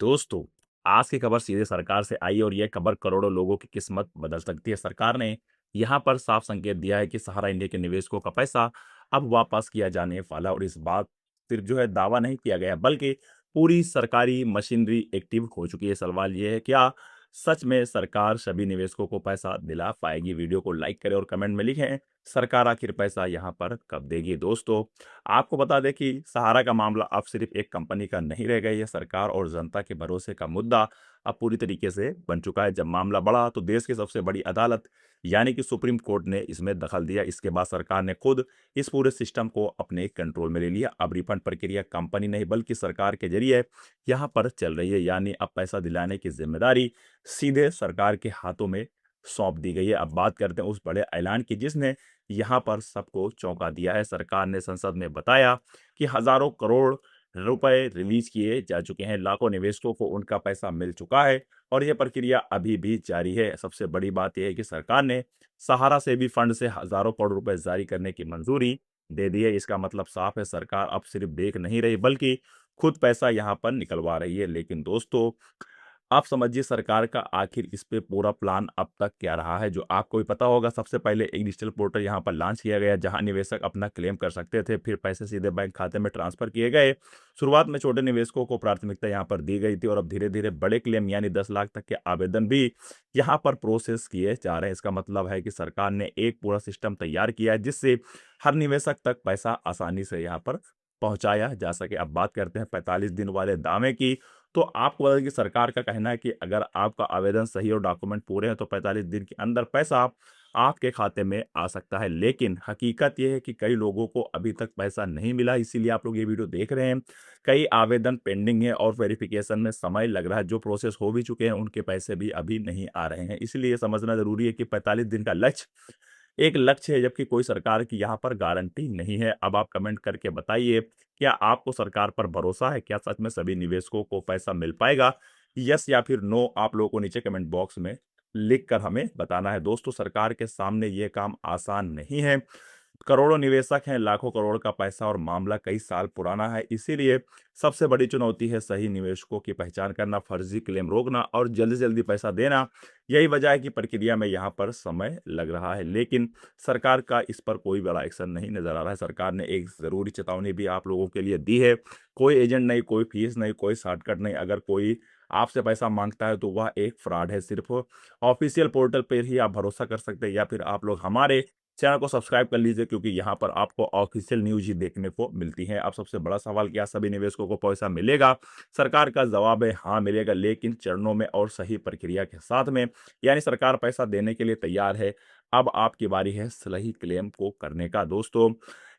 दोस्तों, आज की खबर सीधे सरकार से आई और ये खबर करोड़ों लोगों की किस्मत बदल सकती है। सरकार ने यहाँ पर साफ संकेत दिया है कि सहारा इंडिया के निवेशकों का पैसा अब वापस किया जाने वाला और इस बात सिर्फ दावा नहीं किया गया बल्कि पूरी सरकारी मशीनरी एक्टिव हो चुकी है। सवाल ये है क्या सच में सरकार सभी निवेशकों को पैसा दिला पाएगी? वीडियो को लाइक करें और कमेंट में लिखें सरकार आखिर पैसा यहाँ पर कब देगी। दोस्तों, आपको बता दें कि सहारा का मामला अब सिर्फ एक कंपनी का नहीं रह गया, ये सरकार और जनता के भरोसे का मुद्दा अब पूरी तरीके से बन चुका है। जब मामला बढ़ा तो देश की सबसे बड़ी अदालत यानी कि सुप्रीम कोर्ट ने इसमें दखल दिया। इसके बाद सरकार ने खुद इस पूरे सिस्टम को अपने कंट्रोल में ले लिया। अब रिफंड प्रक्रिया कंपनी नहीं बल्कि सरकार के जरिए यहाँ पर चल रही है, यानी अब पैसा दिलाने की जिम्मेदारी सीधे सरकार के हाथों में सौंप दी गई है। अब बात करते हैं उस बड़े ऐलान की जिसने यहाँ पर सबको चौंका दिया है। सरकार ने संसद में बताया कि हजारों करोड़ रुपए रिलीज किए जा चुके हैं, लाखों निवेशकों को उनका पैसा मिल चुका है और यह प्रक्रिया अभी भी जारी है। सबसे बड़ी बात यह है कि सरकार ने सहारा से भी फंड से हजारों करोड़ रुपए जारी करने की मंजूरी दे दी है। इसका मतलब साफ है, सरकार अब सिर्फ देख नहीं रही बल्कि खुद पैसा यहाँ पर निकलवा रही है। लेकिन दोस्तों, आप समझिए सरकार का आखिर इस पे पूरा प्लान अब तक क्या रहा है, जो आपको भी पता होगा। सबसे पहले एक डिजिटल पोर्टल यहाँ पर लॉन्च किया गया जहां निवेशक अपना क्लेम कर सकते थे, फिर पैसे सीधे बैंक खाते में ट्रांसफर किए गए। शुरुआत में छोटे निवेशकों को प्राथमिकता यहाँ पर दी गई थी और अब धीरे धीरे बड़े क्लेम यानी 10 लाख तक के आवेदन भी यहाँ पर प्रोसेस किए जा रहे हैं। इसका मतलब है कि सरकार ने एक पूरा सिस्टम तैयार किया है जिससे हर निवेशक तक पैसा आसानी से यहाँ पर पहुंचाया जा सके। अब बात करते हैं 45 दिन वाले दावे की। तो आपको बता दें कि सरकार का कहना है कि अगर आपका आवेदन सही और डॉक्यूमेंट पूरे हैं तो 45 दिन के अंदर पैसा आपके खाते में आ सकता है। लेकिन हकीकत यह है कि कई लोगों को अभी तक पैसा नहीं मिला, इसीलिए आप लोग ये वीडियो देख रहे हैं। कई आवेदन पेंडिंग है और वेरिफिकेशन में समय लग रहा है। जो प्रोसेस हो भी चुके हैं उनके पैसे भी अभी नहीं आ रहे हैं। इसलिए ये समझना जरूरी है कि 45 दिन का लक्ष्य एक लक्ष्य है, जबकि कोई सरकार की यहाँ पर गारंटी नहीं है। अब आप कमेंट करके बताइए, क्या आपको सरकार पर भरोसा है? क्या सच में सभी निवेशकों को पैसा मिल पाएगा? यस या फिर नो आप लोगों को नीचे कमेंट बॉक्स में लिख कर हमें बताना है। दोस्तों, सरकार के सामने ये काम आसान नहीं है। करोड़ों निवेशक हैं, लाखों करोड़ का पैसा और मामला कई साल पुराना है। इसीलिए सबसे बड़ी चुनौती है सही निवेशकों की पहचान करना, फर्जी क्लेम रोकना और जल्दी जल्दी पैसा देना। यही वजह है कि प्रक्रिया में यहाँ पर समय लग रहा है, लेकिन सरकार का इस पर कोई बड़ा एक्शन नहीं नजर आ रहा है। सरकार ने एक जरूरी चेतावनी भी आप लोगों के लिए दी है। कोई एजेंट नहीं, कोई फीस नहीं, कोई शॉर्टकट नहीं। अगर कोई आपसे पैसा मांगता है तो वह एक फ्रॉड है। सिर्फ ऑफिशियल पोर्टल पर ही आप भरोसा कर सकते हैं या फिर आप लोग हमारे चैनल को सब्सक्राइब कर लीजिए, क्योंकि यहाँ पर आपको ऑफिशियल न्यूज ही देखने को मिलती है। अब सबसे बड़ा सवाल, क्या सभी निवेशकों को पैसा मिलेगा? सरकार का जवाब है हाँ मिलेगा, लेकिन चरणों में और सही प्रक्रिया के साथ में। यानी सरकार पैसा देने के लिए तैयार है। अब आपकी बारी है सही क्लेम को करने का। दोस्तों,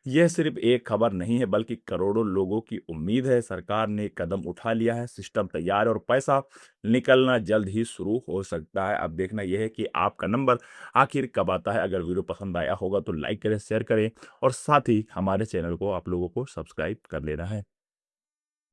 यह सिर्फ एक खबर नहीं है बल्कि करोड़ों लोगों की उम्मीद है। सरकार ने कदम उठा लिया है, सिस्टम तैयार है और पैसा निकलना जल्द ही शुरू हो सकता है। अब देखना यह है कि आपका नंबर आखिर कब आता है। अगर वीडियो पसंद आया होगा तो लाइक करें, शेयर करें और साथ ही हमारे चैनल को आप लोगों को सब्सक्राइब कर लेना है।